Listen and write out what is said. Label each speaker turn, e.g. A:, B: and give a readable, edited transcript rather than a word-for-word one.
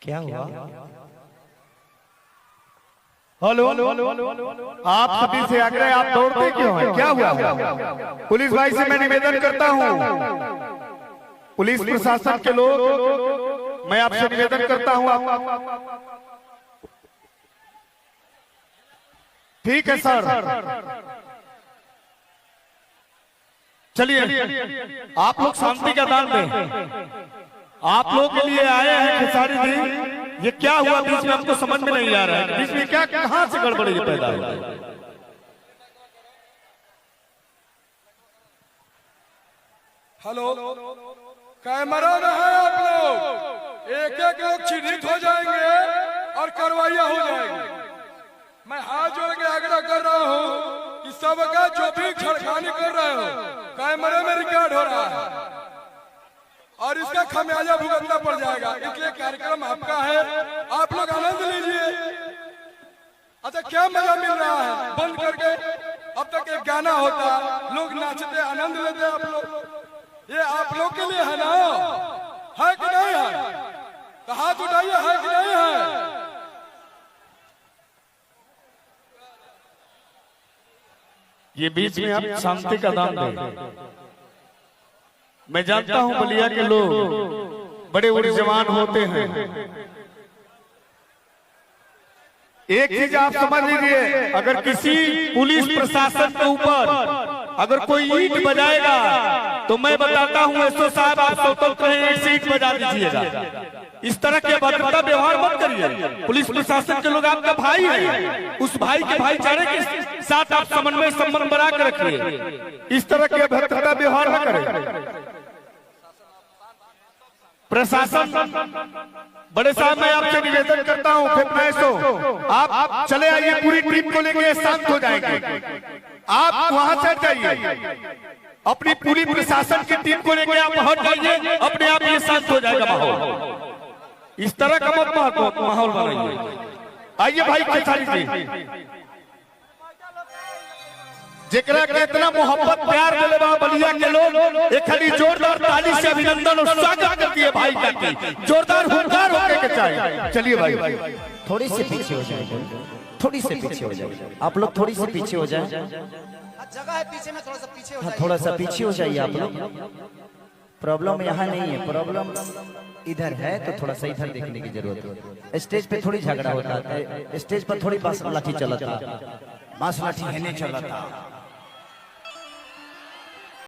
A: क्या हुआ?
B: हेलो, आप सभी से आग्रह, आप दौड़ते क्यों हैं? क्या हुआ? पुलिस भाई से मैं निवेदन करता हूं, पुलिस प्रशासन के लोग, मैं आपसे निवेदन करता हूं। ठीक है सर, चलिए आप लोग शांति का दान दें। आप लोग के लिए आए हैं खेसारी जी, ये क्या हुआ बीच में हमको समझ में नहीं आ रहा है। बीच में क्या, कहां से गड़बड़ी पैदा हुआ?
C: हेलो, कैमरा में है आप लोग, एक एक लोग चिन्हित हो जाएंगे और कार्रवाइयां हो जाएंगी। मैं हाथ जोड़ के आग्रह कर रहा हूं कि सबका जो भी छेड़खानी कर रहे हो कैमरे में रिकॉर्ड हो रहा है और इसका खमियाजा भुगतना पड़ जाएगा। इसलिए कार्यक्रम आपका है, आप लोग आनंद लीजिए। अच्छा, क्या मजा मिल रहा है? बंद करके अब तक एक गाना होता, लोग नाचते, आनंद लेते, आप लोग, ये आप लोग के लिए है ना? है कि नहीं है? तो हाथ उठाइए, है कि नहीं है?
B: ये बीच में आप शांति का दान दें। मैं जानता हूं बलिया के लोग बड़े बड़े जवान होते हैं। एक चीज आप समझ लीजिए, अगर किसी पुलिस प्रशासन के ऊपर अगर कोई ईंट बजाएगा तो मैं बताता हूं एसओ साहब, आप स्वतंत्र हैं, एक से ईंट बजा दीजिएगा। इस तरह के अभद्रता व्यवहार मत करिए। पुलिस प्रशासन के लोग आपका भाई है, उस भाई के भाईचारे के साथ आप समन्वय संबंध बना कर रखिए। इस तरह के अभद्रता व्यवहार न करें। प्रशासन, बड़े साहब, मैं आपसे निवेदन करता हूं, आप चले आइए, पूरी टीम को लेके शांत हो जाएंगे। आप वहां से जाइए, अपनी पूरी प्रशासन की टीम को लेके आप हट जाइए, अपने आप ये शांत हो जाएगा माहौल। इस तरह का मत माहौल बनाइए। आइए भाई खेसारी जी, जेकरा के इतना मोहब्बत प्यार मिले बा बलिया के लोग, एक खाली जोरदार ताली से अभिनंदन और स्वागत करती है भाई का, जोरदार हुंकार होने के चाहिए। चलिए भाई,
A: थोड़ी सी पीछे हो जाए, थोड़ी सी पीछे हो जाए, आप लोग थोड़ी सी पीछे हो जाए।
D: जगह है पीछे में, थोड़ा सा पीछे हो जाइए।
A: थोड़ा सा पीछे हो जाइए आप लोग। प्रॉब्लम यहाँ नहीं है, प्रॉब्लम इधर है, तो थोड़ा सा इधर देखने की जरूरत है। स्टेज पे थोड़ी झगड़ा होता है, स्टेज पर थोड़ी बांस लाठी चलता, बांस लाठी है नहीं चलता।